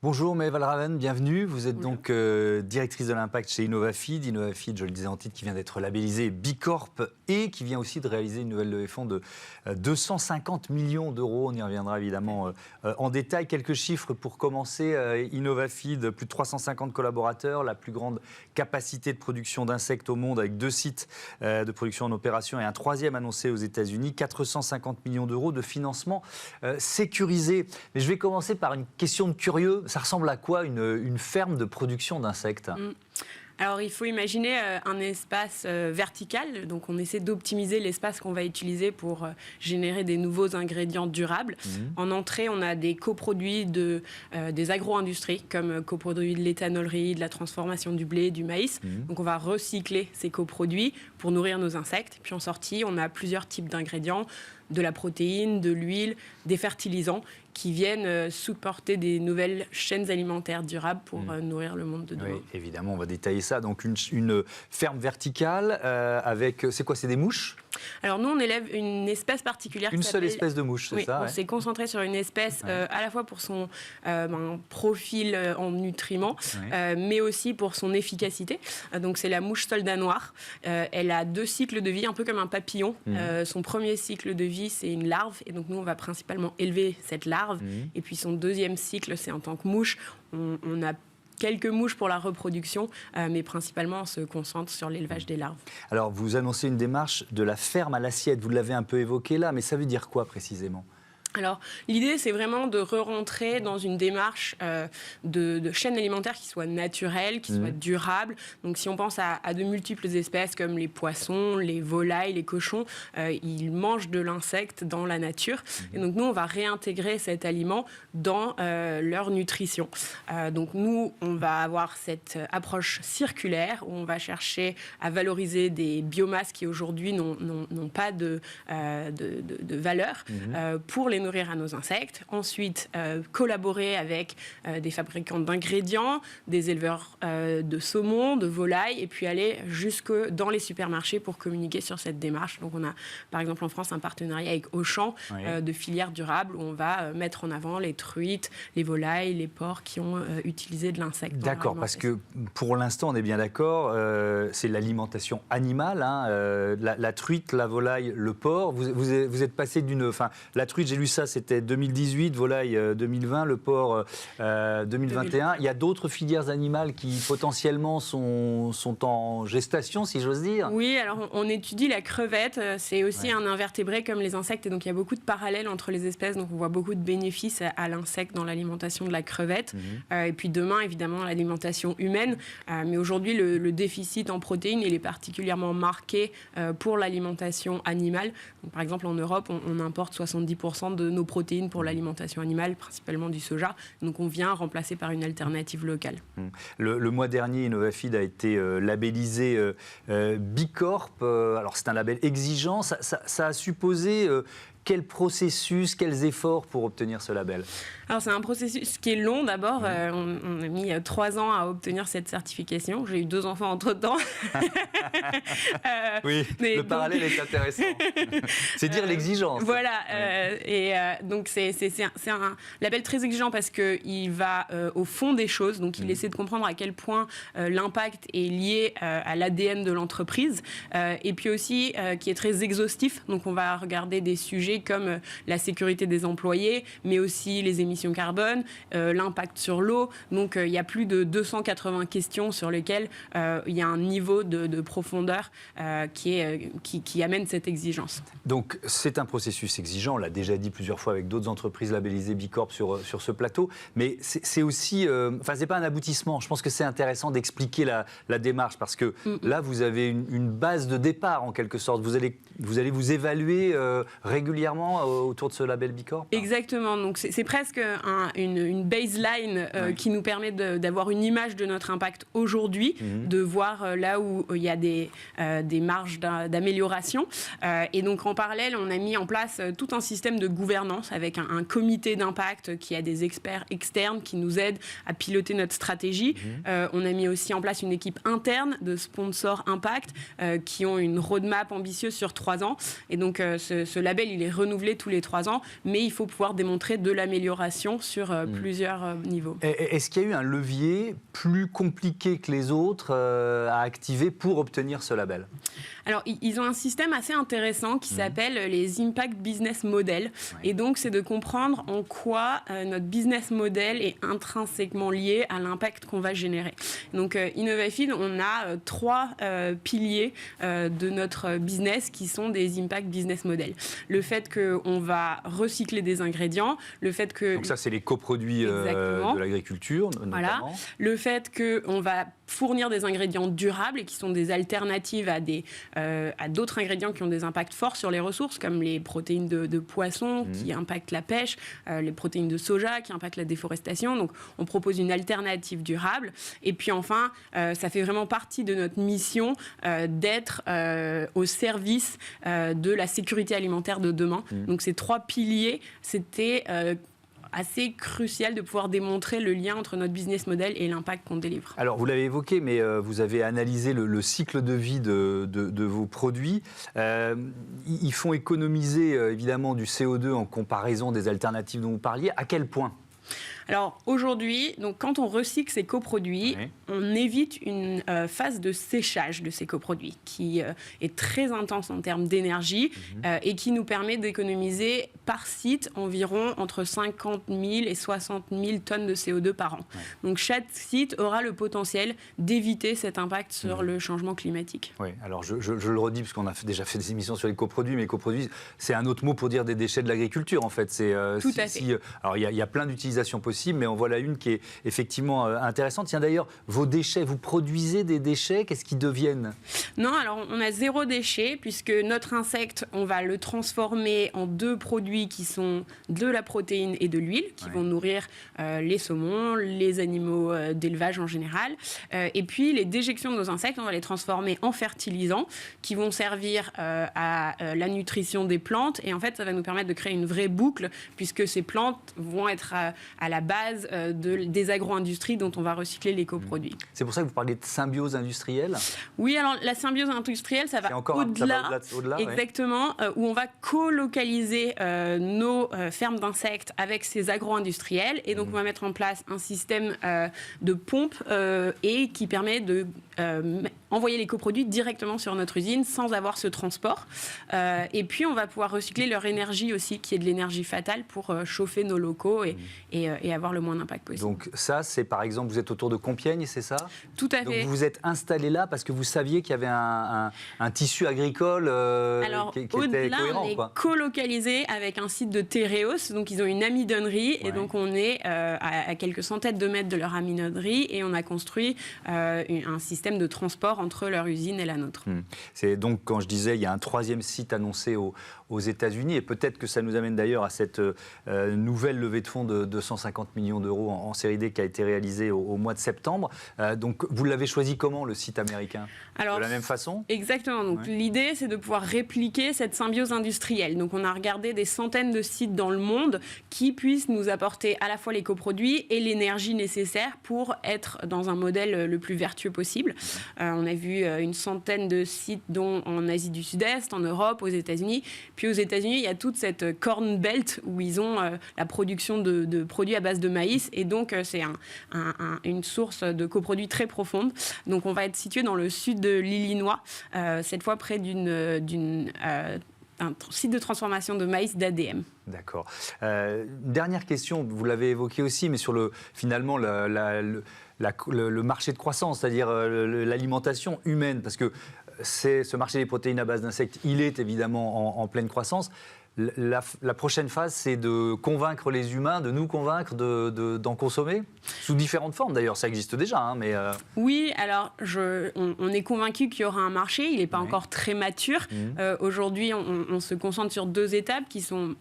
Bonjour Maëlle Valraven, bienvenue. Vous êtes donc directrice de l'impact chez Innovafeed. Innovafeed, je le disais en titre, qui vient d'être labellisé Bicorp et qui vient aussi de réaliser une nouvelle levée de fonds de 250 millions d'euros. On y reviendra évidemment en détail. Quelques chiffres pour commencer. Innovafeed, plus de 350 collaborateurs, la plus grande capacité de production d'insectes au monde avec 2 sites de production en opération et un 3e annoncé aux États-Unis. 450 millions d'euros de financement sécurisé. Mais je vais commencer par une question de curieux. Ça ressemble à quoi une ferme de production d'insectes ? Alors, il faut imaginer un espace vertical. Donc, on essaie d'optimiser l'espace qu'on va utiliser pour générer des nouveaux ingrédients durables. En entrée, on a des coproduits des agro-industries, comme coproduits de l'éthanolerie, de la transformation du blé, du maïs. Donc, on va recycler ces coproduits pour nourrir nos insectes. Puis, en sortie, on a plusieurs types d'ingrédients, de la protéine, de l'huile, des fertilisants qui viennent supporter des nouvelles chaînes alimentaires durables pour nourrir le monde de demain. Oui, évidemment, on va détailler ça. Donc, une ferme verticale avec... C'est quoi, c'est des mouches ? Alors, nous, on élève une espèce particulière. Une seule espèce de mouche, c'est ça ? On s'est concentré sur une espèce à la fois pour son profil en nutriments, mais aussi pour son efficacité. Donc, c'est la mouche soldat noire. Elle a 2 cycles de vie, un peu comme un papillon. Son premier cycle de vie, c'est une larve. Et donc, nous, on va principalement élever cette larve. Et puis, son 2e cycle, c'est en tant que mouche. On a quelques mouches pour la reproduction, mais principalement on se concentre sur l'élevage des larves. Alors, vous annoncez une démarche de la ferme à l'assiette. Vous l'avez un peu évoqué là, mais ça veut dire quoi précisément ? Alors, l'idée, c'est vraiment de re-rentrer dans une démarche de chaîne alimentaire qui soit naturelle, qui soit durable. Donc, si on pense à de multiples espèces comme les poissons, les volailles, les cochons, ils mangent de l'insecte dans la nature. Et donc, nous, on va réintégrer cet aliment dans leur nutrition. Donc, nous, on va avoir cette approche circulaire où on va chercher à valoriser des biomasses qui, aujourd'hui, n'ont pas de valeur pour les nourrir à nos insectes. Ensuite, collaborer avec des fabricants d'ingrédients, des éleveurs de saumon, de volailles, et puis aller jusque dans les supermarchés pour communiquer sur cette démarche. Donc, on a, par exemple, en France, un partenariat avec Auchan de filières durables où on va mettre en avant les truites, les volailles, les porcs qui ont utilisé de l'insecte. D'accord, parce que pour l'instant, on est bien d'accord, c'est l'alimentation animale, la truite, la volaille, le porc. Vous êtes passé d'une... Enfin, la truite, j'ai lu ça, c'était 2018, volaille 2020, le porc 2021. Il y a d'autres filières animales qui potentiellement sont en gestation, si j'ose dire. Oui, alors on étudie la crevette, c'est aussi un invertébré comme les insectes, et donc il y a beaucoup de parallèles entre les espèces, donc on voit beaucoup de bénéfices à l'insecte dans l'alimentation de la crevette. Et puis demain, évidemment, l'alimentation humaine. Mais aujourd'hui, le déficit en protéines, il est particulièrement marqué pour l'alimentation animale. Donc, par exemple, en Europe, on importe 70% de nos protéines pour l'alimentation animale, principalement du soja. Donc, on vient remplacer par une alternative locale. Le mois dernier, Innovafeed a été labellisé Bicorp. Alors, c'est un label exigeant. Ça a supposé... Quel processus, quels efforts pour obtenir ce label ? Alors, c'est un processus qui est long. D'abord, on a mis 3 ans à obtenir cette certification. J'ai eu 2 enfants entre-temps. Oui, le parallèle est intéressant. C'est dire l'exigence. Voilà. Donc, c'est un label très exigeant parce qu'il va au fond des choses. Donc, il essaie de comprendre à quel point l'impact est lié à l'ADN de l'entreprise. Et puis aussi, qui est très exhaustif. Donc, on va regarder des sujets comme la sécurité des employés, mais aussi les émissions carbone, l'impact sur l'eau. Donc, il y a plus de 280 questions sur lesquelles il y a un niveau de profondeur qui amène cette exigence. Donc, c'est un processus exigeant. On l'a déjà dit plusieurs fois avec d'autres entreprises labellisées Bicorp sur ce plateau. Mais c'est aussi... c'est pas un aboutissement. Je pense que c'est intéressant d'expliquer la démarche parce que là, vous avez une base de départ, en quelque sorte. Vous allez vous évaluer régulièrement autour de ce label Bicorp. Exactement. Donc, c'est presque une baseline qui nous permet d'avoir une image de notre impact aujourd'hui, de voir là où il y a des marges d'amélioration. Et donc, en parallèle, on a mis en place tout un système de gouvernance avec un comité d'impact qui a des experts externes qui nous aident à piloter notre stratégie. On a mis aussi en place une équipe interne de sponsors impact qui ont une roadmap ambitieuse sur 3 ans. Et donc, ce label, il est renouvelé tous les 3 ans, mais il faut pouvoir démontrer de l'amélioration d'innovation sur plusieurs niveaux. Est-ce qu'il y a eu un levier plus compliqué que les autres à activer pour obtenir ce label ? Alors, ils ont un système assez intéressant qui s'appelle les Impact Business Model. Et donc, c'est de comprendre en quoi notre business model est intrinsèquement lié à l'impact qu'on va générer. Donc, Innovafeed, on a 3 piliers de notre business qui sont des Impact Business Model. Le fait qu'on va recycler des ingrédients, le fait que... Donc ça, c'est les coproduits de l'agriculture, notamment. Voilà. Le fait qu'on va fournir des ingrédients durables et qui sont des alternatives à d'autres ingrédients qui ont des impacts forts sur les ressources, comme les protéines de poisson qui impactent la pêche, les protéines de soja qui impactent la déforestation. Donc, on propose une alternative durable. Et puis enfin, ça fait vraiment partie de notre mission d'être au service de la sécurité alimentaire de demain. Donc, ces 3 piliers, c'était... assez crucial de pouvoir démontrer le lien entre notre business model et l'impact qu'on délivre. Alors, vous l'avez évoqué, mais vous avez analysé le cycle de vie de vos produits. Ils font économiser évidemment du CO2 en comparaison des alternatives dont vous parliez. À quel point ? Alors aujourd'hui, donc quand on recycle ces coproduits, on évite une phase de séchage de ces coproduits qui est très intense en termes d'énergie et qui nous permet d'économiser par site environ entre 50 000 et 60 000 tonnes de CO2 par an. Donc chaque site aura le potentiel d'éviter cet impact sur le changement climatique. Oui, alors je le redis parce qu'on a déjà fait des émissions sur les coproduits, mais les coproduits, c'est un autre mot pour dire des déchets de l'agriculture en fait. Tout à fait. Alors il y a plein d'utilisations possibles, mais en voilà une qui est effectivement intéressante. Tiens d'ailleurs, vos déchets, vous produisez des déchets, qu'est-ce qu'ils deviennent ? Non, alors on a 0 déchet puisque notre insecte, on va le transformer en 2 produits qui sont de la protéine et de l'huile, qui vont nourrir les saumons, les animaux d'élevage en général. Et puis les déjections de nos insectes, on va les transformer en fertilisants qui vont servir à la nutrition des plantes. Et en fait, ça va nous permettre de créer une vraie boucle puisque ces plantes vont être à la base des agro-industries dont on va recycler les coproduits. C'est pour ça que vous parlez de symbiose industrielle ? Oui, alors la symbiose industrielle, ça va au-delà, exactement, où on va co-localiser nos fermes d'insectes avec ces agro-industriels. Et donc, on va mettre en place un système de pompe et qui permet de envoyer les coproduits directement sur notre usine sans avoir ce transport. Et puis, on va pouvoir recycler leur énergie aussi, qui est de l'énergie fatale pour chauffer nos locaux et avoir le moins d'impact possible. Donc ça, c'est par exemple, vous êtes autour de Compiègne, c'est ça ? Tout à fait. Donc vous vous êtes installé là parce que vous saviez qu'il y avait un tissu agricole qui était cohérent. On est co-localisé avec un site de Tereos, donc ils ont une amidonnerie et donc on est à quelques centaines de mètres de leur amidonnerie et on a construit un système de transport entre leur usine et la nôtre. C'est donc, quand je disais, il y a un 3e site annoncé aux États-Unis et peut-être que ça nous amène d'ailleurs à cette nouvelle levée de fonds de 250 millions d'euros en série D qui a été réalisée au mois de septembre. Donc vous l'avez choisi comment, le site américain ? De la même façon ? Exactement. Donc l'idée, c'est de pouvoir répliquer cette symbiose industrielle. Donc on a regardé des centaines de sites dans le monde qui puissent nous apporter à la fois les coproduits et l'énergie nécessaire pour être dans un modèle le plus vertueux possible. On a vu une centaine de sites, dont en Asie du Sud-Est, en Europe, aux États-Unis. Puis aux États-Unis, il y a toute cette corn belt où ils ont la production de produits à base de maïs. Et donc, c'est une source de coproduits très profonde. Donc, on va être situé dans le sud de l'Illinois, cette fois près un site de transformation de maïs d'ADM. D'accord. Dernière question, vous l'avez évoqué aussi, mais sur finalement le marché de croissance, c'est-à-dire l'alimentation humaine, parce que ce marché des protéines à base d'insectes, il est évidemment en pleine croissance. La prochaine phase, c'est de convaincre les humains, de nous convaincre d'en consommer, sous différentes formes d'ailleurs, ça existe déjà. Hein, mais Oui, alors on est convaincu qu'il y aura un marché, il n'est pas encore très mature. Aujourd'hui, on se concentre sur 2 étapes qui sont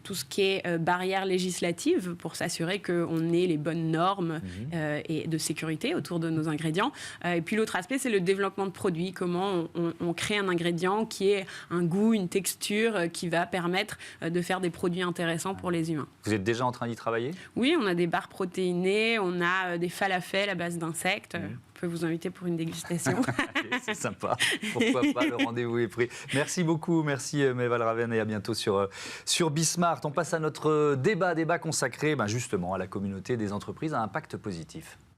tout ce qui est barrières législatives pour s'assurer qu'on ait les bonnes normes et de sécurité autour de nos ingrédients. Et puis l'autre aspect, c'est le développement de produits. Comment on crée un ingrédient qui ait un goût, une texture qui va permettre de faire des produits intéressants pour les humains. Vous êtes déjà en train d'y travailler ? Oui, on a des barres protéinées, on a des falafels à base d'insectes. On peux vous inviter pour une dégustation. Allez, c'est sympa. Pourquoi pas, le rendez-vous est pris. Merci beaucoup, merci Maëva Raven et à bientôt sur Bismart. On passe à notre débat consacré justement à la communauté des entreprises à impact positif.